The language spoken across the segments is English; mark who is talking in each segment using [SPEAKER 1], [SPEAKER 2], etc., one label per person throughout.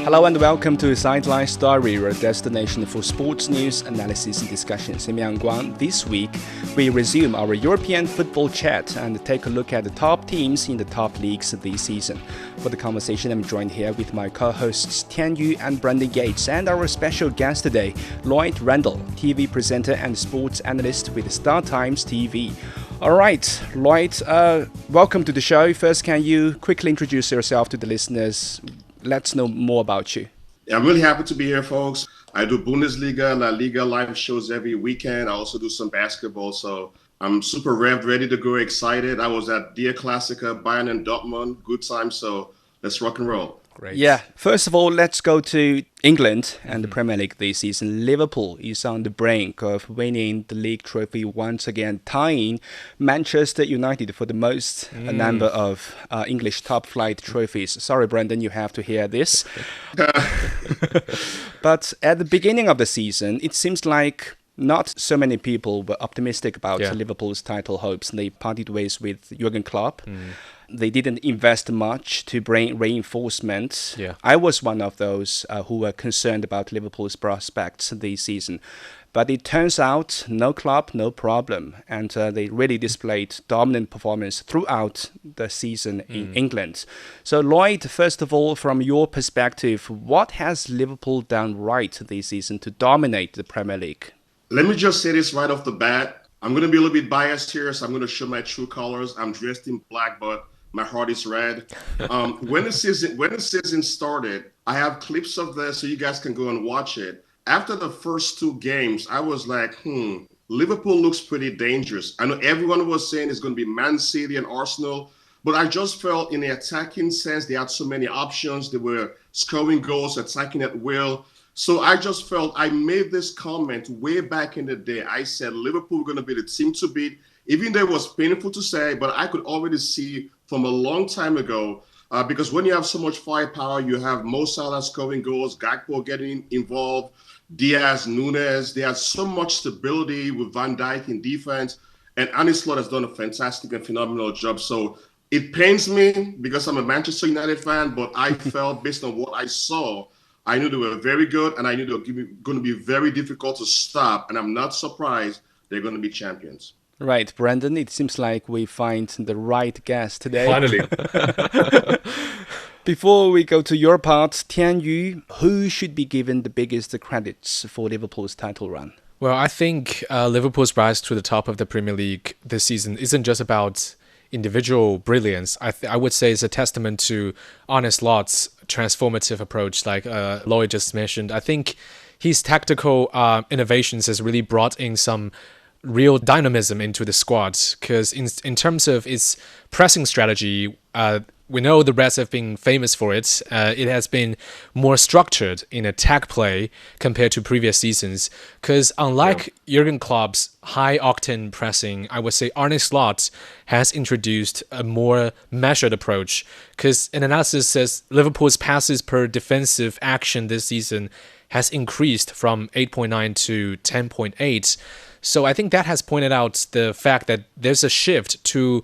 [SPEAKER 1] Hello and welcome to Sideline Story, your destination for sports news, analysis and discussions. I'm Yang Guang. This week, we resume our European football chat and take a look at the top teams in the top leagues this season. For the conversation, I'm joined here with my co-hosts Tian Yu and Brandon Gates, and our special guest today, Lloyd Randall, TV presenter and sports analyst with Star Times TV. All right, Lloyd, welcome to the show. First, can you quickly introduce yourself to the listeners? Let's know more about you.
[SPEAKER 2] Yeah, I'm really happy to be here, folks. I do Bundesliga, La Liga live shows every weekend. I also do some basketball, so I'm super revved, ready to go, excited. I was at Der Klassiker, Bayern and Dortmund. Good time, so let's rock and roll.
[SPEAKER 1] Great. Yeah, first of all, let's go to England and the Premier League this season. Liverpool is on the brink of winning the league trophy once again, tying Manchester United for the most number of English top-flight trophies. Sorry, Brandon, you have to hear this. But at the beginning of the season, it seems like not so many people were optimistic about Liverpool's title hopes. They parted ways with Jurgen Klopp. They didn't invest much to bring reinforcements. I was one of those who were concerned about Liverpool's prospects this season. But it turns out, no Klopp, no problem. And they really displayed dominant performance throughout the season in England. So Lloyd, first of all, from your perspective, what has Liverpool done right this season to dominate the Premier League?
[SPEAKER 2] Let me just say this right off the bat. I'm going to be a little bit biased here, so I'm going to show my true colors. I'm dressed in black, but my heart is red. When the season started, I have clips of this so you guys can go and watch it. After the first two games, I was like, Liverpool looks pretty dangerous. I know everyone was saying it's going to be Man City and Arsenal, but I just felt in the attacking sense, they had so many options. They were scoring goals, attacking at will. So I just felt I made this comment way back in the day. I said Liverpool were going to be the team to beat, even though it was painful to say, but I could already see from a long time ago, because when you have so much firepower, you have Mo Salah scoring goals, Gakpo getting involved, Diaz, Nunes. They had so much stability with Van Dijk in defense, and Arne Slot has done a fantastic and phenomenal job. So it pains me because I'm a Manchester United fan, but I felt based on what I saw, I knew they were very good, and I knew they were going to be very difficult to stop, and I'm not surprised they're going to be champions.
[SPEAKER 1] Right, Brandon, it seems like we find the right guest today.
[SPEAKER 3] Finally.
[SPEAKER 1] Before we go to your part, Tian Yu, who should be given the biggest credits for Liverpool's title run?
[SPEAKER 3] Well, I think Liverpool's rise to the top of the Premier League this season isn't just about individual brilliance. I would say it's a testament to Arne Slot's transformative approach, like Lloyd just mentioned. I think his tactical innovations has really brought in some real dynamism into the squad, because in terms of its pressing strategy, we know the Reds have been famous for it. It has been more structured in attack play compared to previous seasons, because unlike Jurgen Klopp's high-octane pressing, I would say Arne Slot has introduced a more measured approach, because an analysis says Liverpool's passes per defensive action this season has increased from 8.9 to 10.8. So I think that has pointed out the fact that there's a shift to,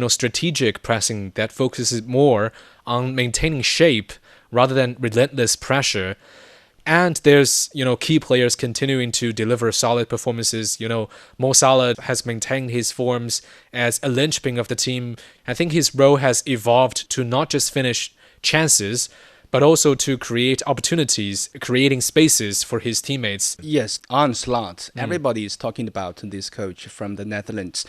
[SPEAKER 3] strategic pressing that focuses more on maintaining shape rather than relentless pressure. And there's, key players continuing to deliver solid performances. Mo Salah has maintained his forms as a linchpin of the team. I think his role has evolved to not just finish chances, but also to create opportunities, creating spaces for his teammates.
[SPEAKER 1] Yes, Arne Slot. Everybody is talking about this coach from the Netherlands.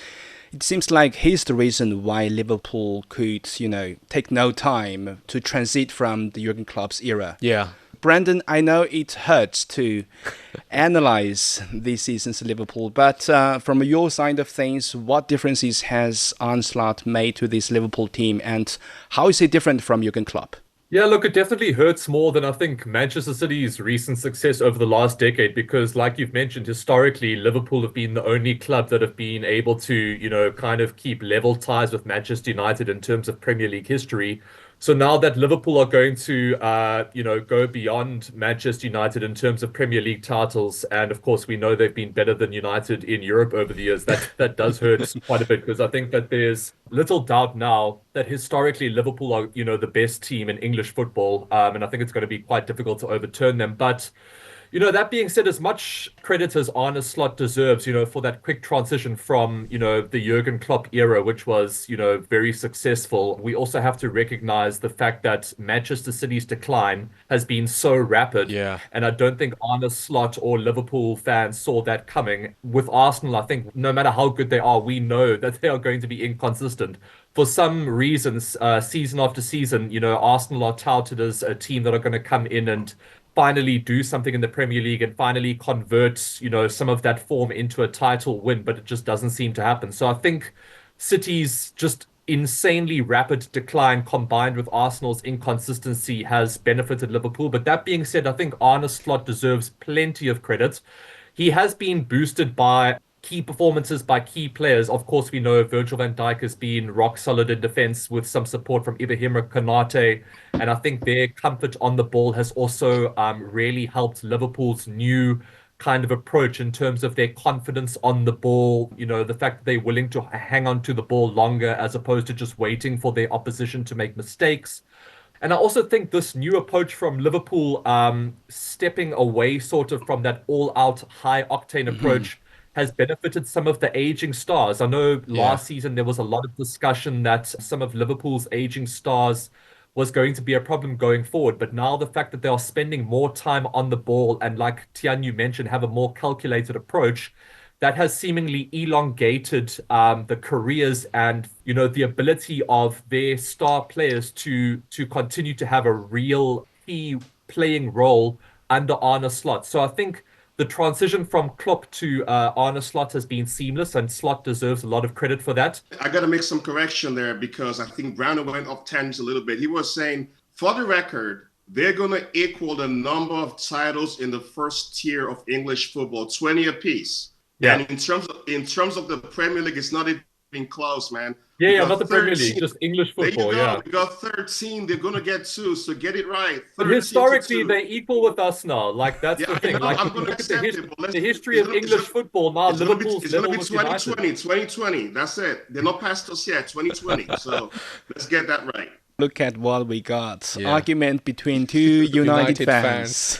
[SPEAKER 1] It seems like he's the reason why Liverpool could, take no time to transit from the Jurgen Klopp's era.
[SPEAKER 3] Yeah.
[SPEAKER 1] Brandon, I know it hurts to analyze this season's Liverpool, but from your side of things, what differences has Arne Slot made to this Liverpool team, and how is it different from Jurgen Klopp?
[SPEAKER 4] Yeah, look, it definitely hurts more than I think Manchester City's recent success over the last decade, because like you've mentioned, historically, Liverpool have been the only club that have been able to, kind of keep level ties with Manchester United in terms of Premier League history So now that Liverpool are going to, go beyond Manchester United in terms of Premier League titles, and of course we know they've been better than United in Europe over the years. That does hurt quite a bit because I think that there's little doubt now that historically Liverpool are, the best team in English football, and I think it's going to be quite difficult to overturn them. But that being said, as much credit as Arne Slot deserves, for that quick transition from, the Jurgen Klopp era, which was, very successful, we also have to recognize the fact that Manchester City's decline has been so rapid.
[SPEAKER 3] Yeah.
[SPEAKER 4] And I don't think Arne Slot or Liverpool fans saw that coming. With Arsenal, I think no matter how good they are, we know that they are going to be inconsistent. For some reasons, season after season, Arsenal are touted as a team that are going to come in and finally do something in the Premier League and finally convert, some of that form into a title win, but it just doesn't seem to happen. So I think City's just insanely rapid decline combined with Arsenal's inconsistency has benefited Liverpool. But that being said, I think Arne Slot deserves plenty of credit. He has been boosted by key performances by key players. Of course, we know Virgil van Dijk has been rock solid in defense with some support from Ibrahima Konate. And I think their comfort on the ball has also really helped Liverpool's new kind of approach in terms of their confidence on the ball, the fact that they're willing to hang on to the ball longer as opposed to just waiting for their opposition to make mistakes. And I also think this new approach from Liverpool, stepping away sort of from that all-out high-octane approach, has benefited some of the aging stars. I know last season there was a lot of discussion that some of Liverpool's aging stars was going to be a problem going forward. But now the fact that they are spending more time on the ball and, like Tian, you mentioned, have a more calculated approach, that has seemingly elongated the careers and, the ability of their star players to continue to have a real key playing role under Arne Slot. So I think the transition from Klopp to Arne Slot has been seamless, and Slot deserves a lot of credit for that.
[SPEAKER 2] I got to make some correction there because I think Browner went off tangent a little bit. He was saying, for the record, they're going to equal the number of titles in the first tier of English football, 20 apiece. Yeah. And in terms of the Premier League, it's not even close, man.
[SPEAKER 4] Yeah, not the Premier League, just English football. Yeah,
[SPEAKER 2] we got 13. They're gonna get 2, so get it right.
[SPEAKER 4] But historically, they equal with us now. Like that's the thing. Like,
[SPEAKER 2] I'm gonna accept it.
[SPEAKER 4] The history of English football now. Liverpool's
[SPEAKER 2] gonna be 2020. That's it. They're not past us yet. 2020. So let's get that right.
[SPEAKER 1] Look at what we got. Yeah. Argument between two United fans.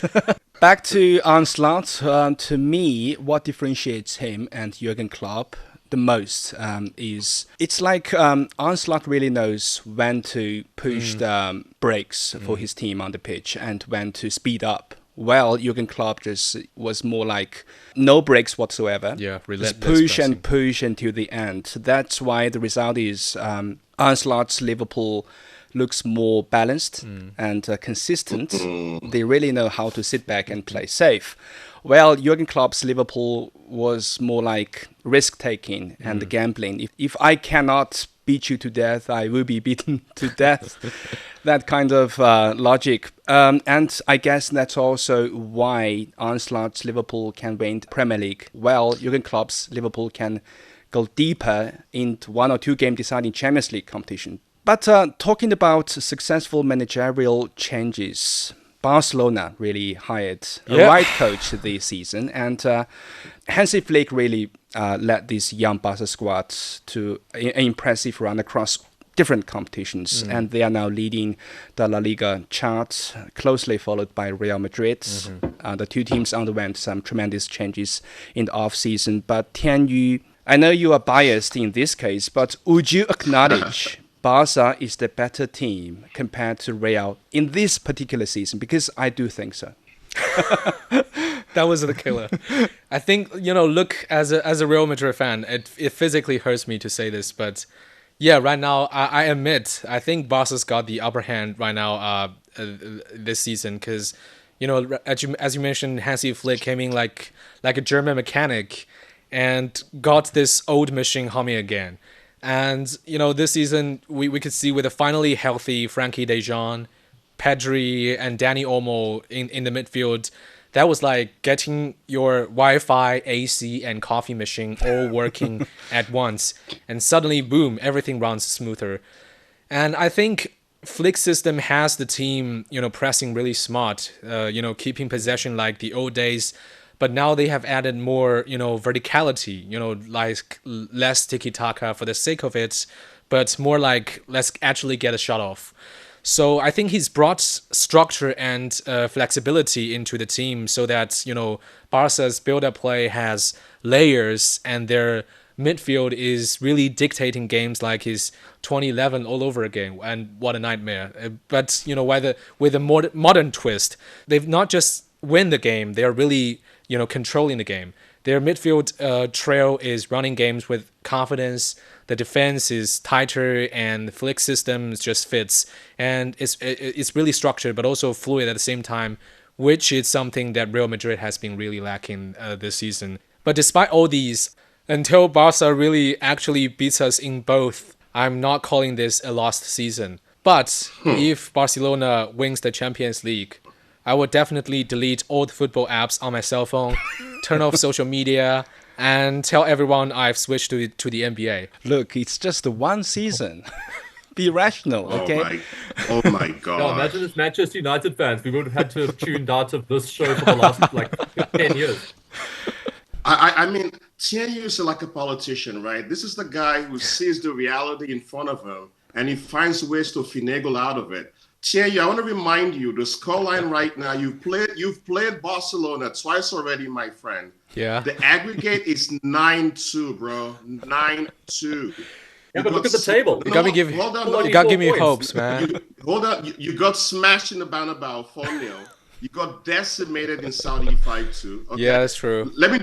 [SPEAKER 1] Back to Arne Slot. To me, what differentiates him and Jurgen Klopp the most is it's like Arne Slot really knows when to push the brakes for his team on the pitch and when to speed up. Well, Jurgen Klopp just was more like no brakes whatsoever.
[SPEAKER 3] Yeah,
[SPEAKER 1] just push and push until the end. That's why the result is Arne Slot's Liverpool looks more balanced and consistent. They really know how to sit back and play safe. Well, Jurgen Klopp's Liverpool was more like risk-taking and gambling. If I cannot beat you to death, I will be beaten to death. That kind of logic. And I guess that's also why Arne Slot's Liverpool can win the Premier League. Well, Jurgen Klopp's Liverpool can go deeper into 1 or 2 game deciding Champions League competition. But talking about successful managerial changes, Barcelona really hired a right coach this season, and Hansi Flick really led this young Barca squad to an impressive run across different competitions, and they are now leading the La Liga chart, closely followed by Real Madrid. The two teams underwent some tremendous changes in the off-season, but Tian Yu, I know you are biased in this case, but would you acknowledge Barca is the better team compared to Real in this particular season? Because I do think so.
[SPEAKER 3] That was the killer. I think, look, as a Real Madrid fan, it physically hurts me to say this, but yeah, right now, I admit, I think Barca's got the upper hand right now this season because, as you mentioned, Hansi Flick came in like a German mechanic and got this old machine humming again. And, this season, we could see with a finally healthy Frankie de Jong, Pedri, and Dani Olmo in the midfield, that was like getting your Wi-Fi, AC, and coffee machine all working at once. And suddenly, boom, everything runs smoother. And I think Flick's system has the team, pressing really smart, keeping possession like the old days. But now they have added more, verticality, like less tiki-taka for the sake of it, but more like let's actually get a shot off. So I think he's brought structure and flexibility into the team so that, Barca's build-up play has layers and their midfield is really dictating games like his 2011 all over again. And what a nightmare. But, with a modern twist, they've not just win the game, they're really, controlling the game. Their midfield trail is running games with confidence. The defense is tighter, and the flick system just fits. And it's really structured, but also fluid at the same time, which is something that Real Madrid has been really lacking this season. But despite all these, until Barca really actually beats us in both, I'm not calling this a lost season. But if Barcelona wins the Champions League, I would definitely delete all the football apps on my cell phone, turn off social media, and tell everyone I've switched to the NBA.
[SPEAKER 1] Look, it's just one season. Be rational, okay?
[SPEAKER 2] Oh my God.
[SPEAKER 4] No, imagine as Manchester United fans, we would have had to have tuned out of this show for the last 10 years.
[SPEAKER 2] I mean, Thierry is like a politician, right? This is the guy who sees the reality in front of him and he finds ways to finagle out of it. Thierry, I want to remind you, the scoreline right now, you've played Barcelona twice already, my friend.
[SPEAKER 3] Yeah.
[SPEAKER 2] The aggregate is 9-2, bro. 9-2.
[SPEAKER 4] Yeah, but look at the table.
[SPEAKER 3] You gotta give me hopes, man.
[SPEAKER 2] You got smashed in the Bernabeu 4-0. You got decimated in Saudi 5-2. Okay?
[SPEAKER 3] Yeah, that's true.
[SPEAKER 2] Let me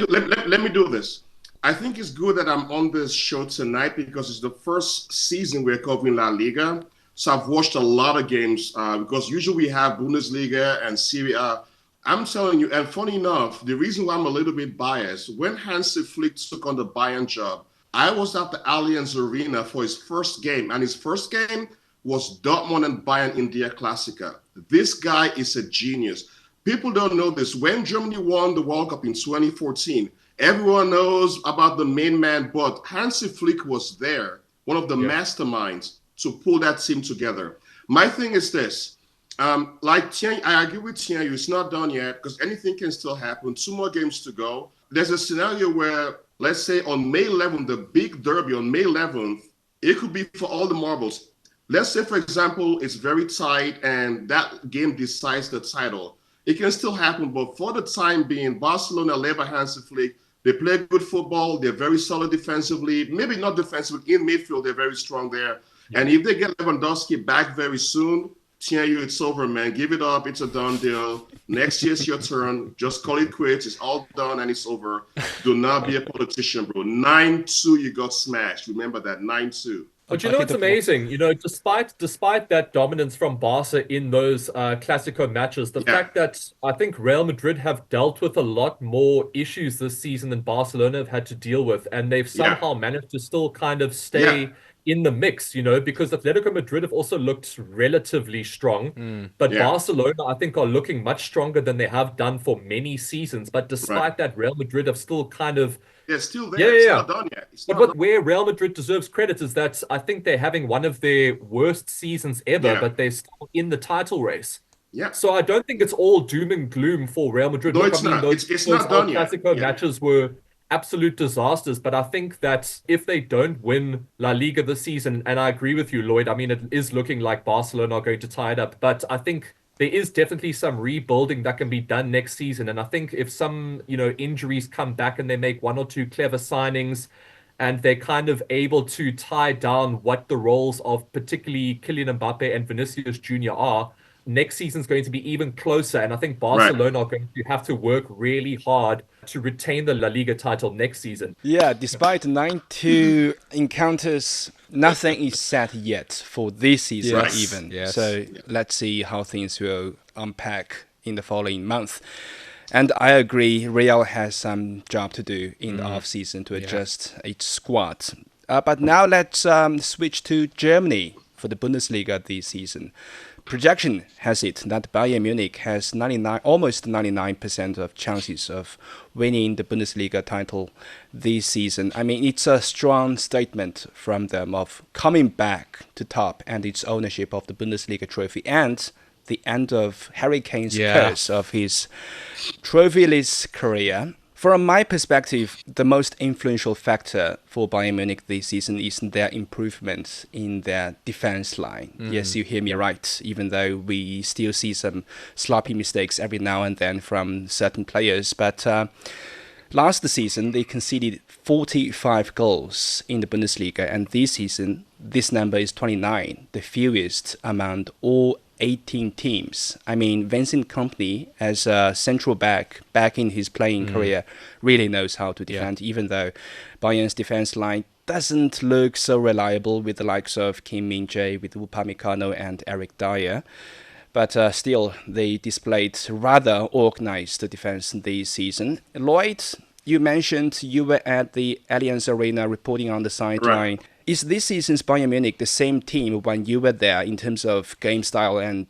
[SPEAKER 2] do this. I think it's good that I'm on this show tonight because it's the first season we're covering La Liga. So I've watched a lot of games because usually we have Bundesliga and Serie A. I'm telling you, and funny enough, the reason why I'm a little bit biased, when Hansi Flick took on the Bayern job, I was at the Allianz Arena for his first game, and his first game was Dortmund and Bayern in Der Klassiker. This guy is a genius. People don't know this. When Germany won the World Cup in 2014, everyone knows about the main man, but Hansi Flick was there, one of the masterminds to pull that team together. My thing is this. Like Thierry, I agree with Thierry, it's not done yet because anything can still happen. 2 more games to go. There's a scenario where, let's say on May 11th, the big derby on May 11th, it could be for all the marbles. Let's say, for example, it's very tight and that game decides the title. It can still happen, but for the time being, Barcelona, led by Hansi Flick, they play good football. They're very solid defensively. Maybe not defensively. In midfield, they're very strong there. Yeah. And if they get Lewandowski back very soon, Thierry, it's over, man. Give it up. It's a done deal. Next year's your turn. Just call it quits. It's all done and it's over. Do not be a politician, bro. 9-2, you got smashed. Remember that, 9-2.
[SPEAKER 4] But it's amazing. Despite that dominance from Barca in those Clasico matches, the fact that I think Real Madrid have dealt with a lot more issues this season than Barcelona have had to deal with, and they've somehow managed to still kind of stay in the mix, because Atletico Madrid have also looked relatively strong, but Barcelona, I think, are looking much stronger than they have done for many seasons. But despite that, Real Madrid have still kind of
[SPEAKER 2] they're still there. It's not done yet.
[SPEAKER 4] Where Real Madrid deserves credit is that I think they're having one of their worst seasons ever, but they're still in the title race.
[SPEAKER 2] Yeah.
[SPEAKER 4] So I don't think it's all doom and gloom for Real Madrid.
[SPEAKER 2] No, it's not. It's not done yet.
[SPEAKER 4] Clasico matches were absolute disasters, but I think that if they don't win La Liga this season, and I agree with you, Lloyd, I mean, it is looking like Barcelona are going to tie it up, but I think there is definitely some rebuilding that can be done next season. And I think if some, injuries come back and they make 1 or 2 clever signings and they're kind of able to tie down what the roles of particularly Kylian Mbappe and Vinicius Jr. are, next season's going to be even closer. And I think Barcelona are going to have to work really hard to retain the La Liga title next season.
[SPEAKER 1] Yeah, despite 9-2 encounters, nothing is set yet for this season even.
[SPEAKER 3] Yes.
[SPEAKER 1] So let's see how things will unpack in the following month. And I agree, Real has some job to do in the off-season to adjust its squad. But now let's switch to Germany for the Bundesliga this season. projection has it that Bayern Munich has almost 99% of chances of winning the Bundesliga title this season. I mean, it's a strong statement from them of coming back to top and its ownership of the Bundesliga trophy and the end of Harry Kane's curse of his trophyless career. From my perspective, the most influential factor for Bayern Munich this season is their improvement in their defense line. Yes, you hear me right, even though we still see some sloppy mistakes every now and then from certain players. But last season, they conceded 45 goals in the Bundesliga, and this season, this number is 29, the fewest among all 18 teams. I mean, Vincent Kompany, as a central back in his playing career, really knows how to defend, even though Bayern's defense line doesn't look so reliable with the likes of Kim Min-jae, with Upamecano and Eric Dyer. But still, they displayed rather organized defense this season. Lloyd, you mentioned you were at the Allianz Arena reporting on the sideline.
[SPEAKER 2] Right.
[SPEAKER 1] Is this season's Bayern Munich the same team when you were there in terms of game style and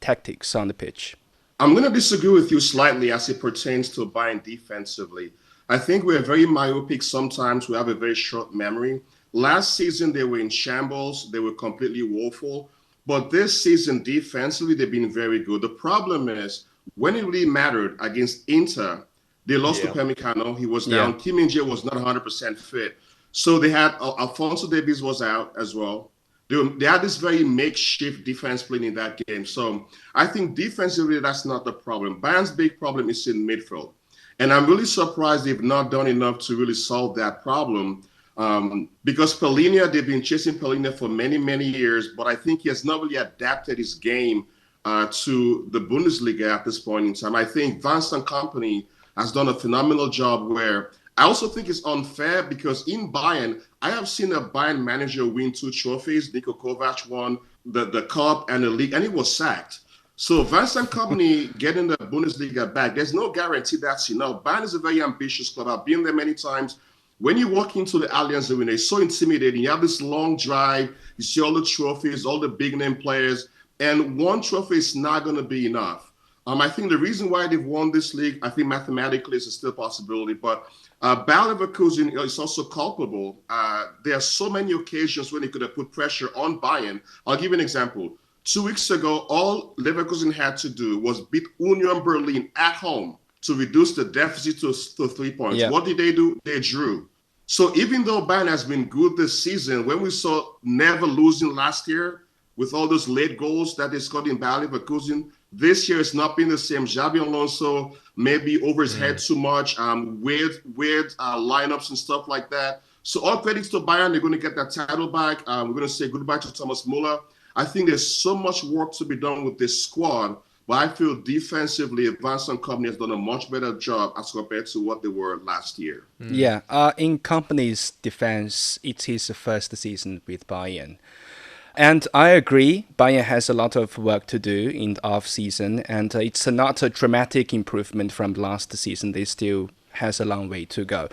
[SPEAKER 1] tactics on the pitch?
[SPEAKER 2] I'm going to disagree with you slightly as it pertains to Bayern defensively. I think we're very myopic sometimes. We have a very short memory. Last season, they were in shambles. They were completely woeful. But this season, defensively, they've been very good. The problem is, when it really mattered against Inter, they lost to Upamecano. He was down. Kim Min-jae was not 100% fit. So they had Alphonso Davies was out as well. They had this very makeshift defense playing in that game. So I think defensively, that's not the problem. Bayern's big problem is in midfield. And I'm really surprised they've not done enough to really solve that problem. Because Pellegrini, they've been chasing Pellegrini for many, many years, but I think he has not really adapted his game to the Bundesliga at this point in time. I think Vincent Kompany has done a phenomenal job where I also think it's unfair because in Bayern, I have seen a Bayern manager win 2 trophies. Niko Kovac won the cup and the league, and he was sacked. So Vincent Kompany getting the Bundesliga back, there's no guarantee that's enough. Bayern is a very ambitious club. I've been there many times. When you walk into the Allianz Arena, it's so intimidating. You have this long drive. You see all the trophies, all the big-name players, and one trophy is not going to be enough. I think the reason why they've won this league, I think mathematically it's still a possibility, but Bayer Leverkusen is also culpable. There are so many occasions when they could have put pressure on Bayern. I'll give you an example. 2 weeks ago, all Leverkusen had to do was beat Union Berlin at home to reduce the deficit to 3 points. Yeah. What did they do? They drew. So even though Bayern has been good this season, when we saw never losing last year with all those late goals that they scored in Bayer Leverkusen, this year it's not been the same. Xabi Alonso maybe over his head too much, weird lineups and stuff like that. So all credits to Bayern. They're going to get that title back. We're going to say goodbye to Thomas Muller. I think there's so much work to be done with this squad, but I feel defensively, Vincent Kompany has done a much better job as compared to what they were last year.
[SPEAKER 1] Yeah, in Kompany's defense, it's his first season with Bayern. And I agree, Bayern has a lot of work to do in the off-season, and it's not a dramatic improvement from last season. They still has a long way to go.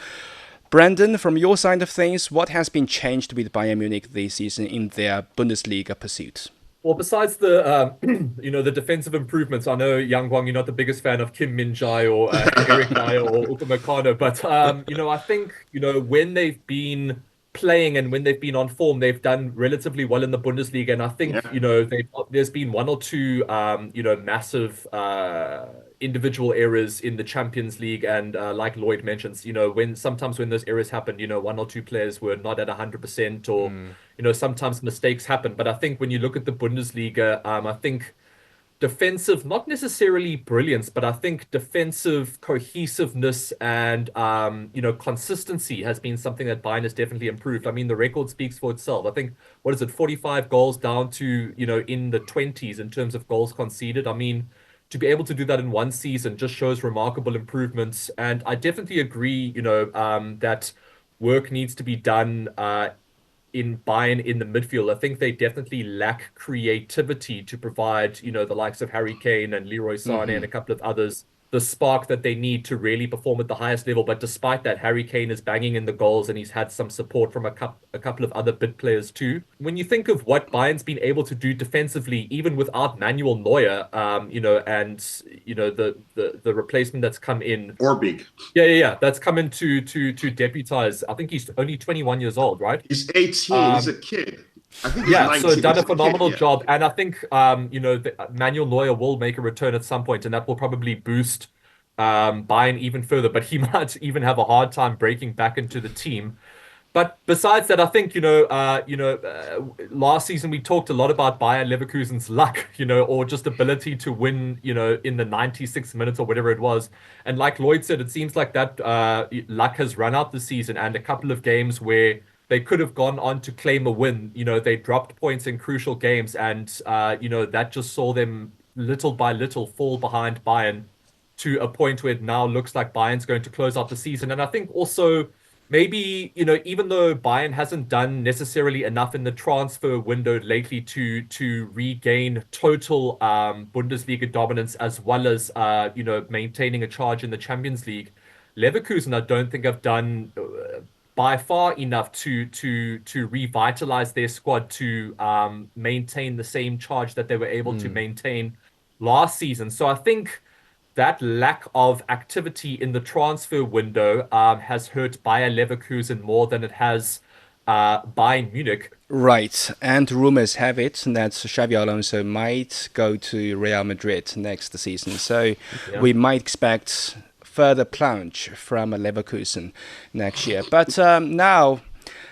[SPEAKER 1] Brandon, from your side of things, what has been changed with Bayern Munich this season in their Bundesliga pursuit?
[SPEAKER 4] Well, besides the the defensive improvements, I know Yang Guang, you're not the biggest fan of Kim Min-jae or Eric Dyer or Upamecano, but I think when they've been playing and when they've been on form, they've done relatively well in the Bundesliga. And I think, there's been one or two, massive individual errors in the Champions League. And like Lloyd mentions, sometimes when those errors happen, one or two players were not at 100% or, sometimes mistakes happen. But I think when you look at the Bundesliga, I think defensive, not necessarily brilliance, but I think defensive cohesiveness and, consistency has been something that Bayern has definitely improved. I mean, the record speaks for itself. I think, 45 goals down to, in the 20s in terms of goals conceded. I mean, to be able to do that in one season just shows remarkable improvements. And I definitely agree, that work needs to be done, in Bayern in the midfield. I think they definitely lack creativity to provide, the likes of Harry Kane and Leroy Sané and a couple of others the spark that they need to really perform at the highest level. But despite that, Harry Kane is banging in the goals and he's had some support from a couple of other bit players too. When you think of what Bayern's been able to do defensively, even without Manuel Neuer, and the replacement that's come in,
[SPEAKER 2] Orbig.
[SPEAKER 4] Yeah. That's come in to deputize. I think he's only 21 years old, right?
[SPEAKER 2] He's 18. He's a kid. I think he's
[SPEAKER 4] yeah,
[SPEAKER 2] 19.
[SPEAKER 4] so done a
[SPEAKER 2] He's
[SPEAKER 4] phenomenal
[SPEAKER 2] kid, yeah.
[SPEAKER 4] job, and I think Manuel Neuer will make a return at some point, and that will probably boost Bayern even further. But he might even have a hard time breaking back into the team. But besides that, I think last season we talked a lot about Bayer Leverkusen's luck, or just ability to win, in the 96 minutes or whatever it was. And like Lloyd said, it seems like that luck has run out this season, and a couple of games where they could have gone on to claim a win. They dropped points in crucial games, and that just saw them little by little fall behind Bayern to a point where it now looks like Bayern's going to close out the season. And I think also maybe, even though Bayern hasn't done necessarily enough in the transfer window lately to regain total Bundesliga dominance, as well as maintaining a charge in the Champions League, Leverkusen I don't think have done by far enough to revitalize their squad to maintain the same charge that they were able to maintain last season. So I think that lack of activity in the transfer window has hurt Bayer Leverkusen more than it has Bayern Munich.
[SPEAKER 1] Right, and rumors have it that Xabi Alonso might go to Real Madrid next season. So we might expect further plunge from Leverkusen next year. But now,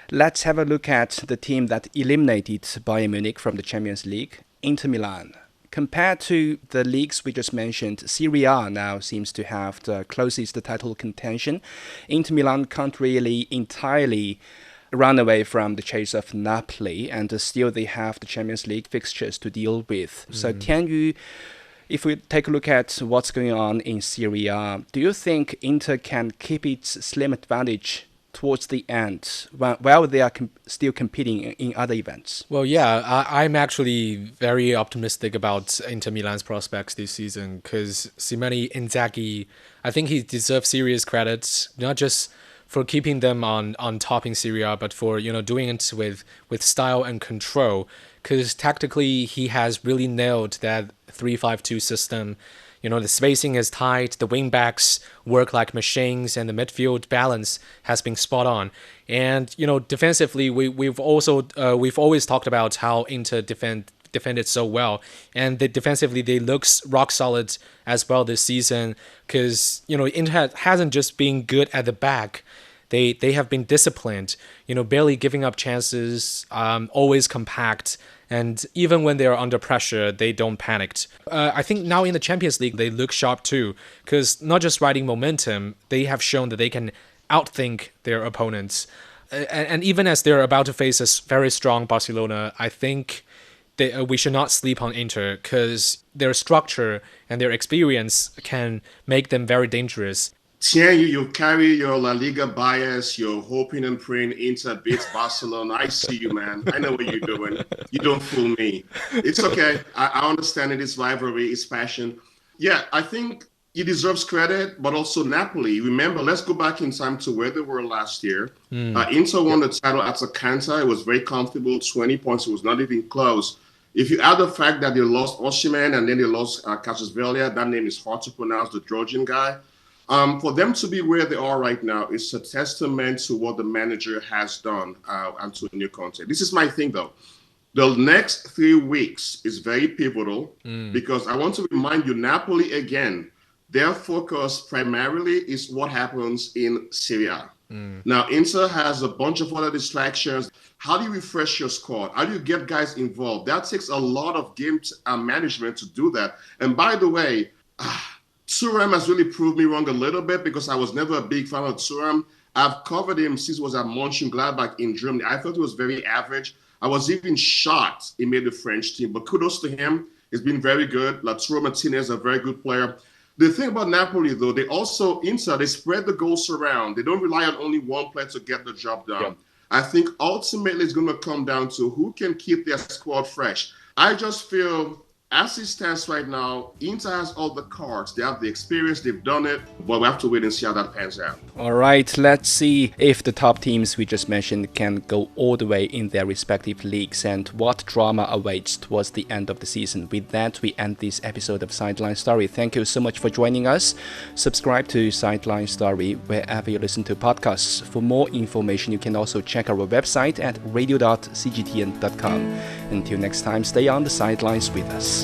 [SPEAKER 1] let's have a look at the team that eliminated Bayern Munich from the Champions League, Inter Milan. Compared to the leagues we just mentioned, Serie A now seems to have the closest title contention. Inter Milan can't really entirely run away from the chase of Napoli, and still they have the Champions League fixtures to deal with. So can you, if we take a look at what's going on in Serie A, do you think Inter can keep its slim advantage towards the end while they are still competing in other events?
[SPEAKER 3] Well, yeah, I'm actually very optimistic about Inter Milan's prospects this season because Simone Inzaghi, I think he deserves serious credit, not just for keeping them on top in Serie A, but for doing it with style and control. Because tactically, he has really nailed that 3-5-2 system. The spacing is tight, the wingbacks work like machines, and the midfield balance has been spot on. And defensively, we've always talked about how Inter defended so well, and defensively they look rock solid as well this season. Because Inter hasn't just been good at the back. They have been disciplined, barely giving up chances, always compact, and even when they are under pressure, they don't panic. I think now in the Champions League, they look sharp too, because not just riding momentum, they have shown that they can outthink their opponents. And even as they're about to face a very strong Barcelona, I think we should not sleep on Inter, because their structure and their experience can make them very dangerous.
[SPEAKER 2] Tien, you carry your La Liga bias. You're hoping and praying Inter beats Barcelona. I see you, man. I know what you're doing. You don't fool me. It's okay. I understand it. It's rivalry. It's passion. Yeah, I think he deserves credit, but also Napoli. Remember, let's go back in time to where they were last year. Inter won the title at Atalanta. It was very comfortable, 20 points. It was not even close. If you add the fact that they lost Osimhen and then they lost Kvaratskhelia, that name is hard to pronounce, the Georgian guy. For them to be where they are right now is a testament to what the manager has done, Antonio Conte. This is my thing, though. The next 3 weeks is very pivotal because I want to remind you, Napoli, again, their focus primarily is what happens in Serie A. Now, Inter has a bunch of other distractions. How do you refresh your squad? How do you get guys involved? That takes a lot of game management to do that. And by the way, Thuram has really proved me wrong a little bit because I was never a big fan of Thuram. I've covered him since he was at Mönchengladbach in Germany. I thought he was very average. I was even shocked he made the French team, but kudos to him. He's been very good. Lautaro Martinez is a very good player. The thing about Napoli, though, Inter, they spread the goals around. They don't rely on only one player to get the job done. Yeah. I think ultimately it's going to come down to who can keep their squad fresh. I just feel As it stands right now, Inter has all the cards. They have the experience, they've done it, but we have to wait and see how that pans out.
[SPEAKER 1] All right, let's see if the top teams we just mentioned can go all the way in their respective leagues and what drama awaits towards the end of the season. With that, we end this episode of Sideline Story. Thank you so much for joining us. Subscribe to Sideline Story wherever you listen to podcasts. For more information, you can also check our website at radio.cgtn.com. Until next time, stay on the sidelines with us.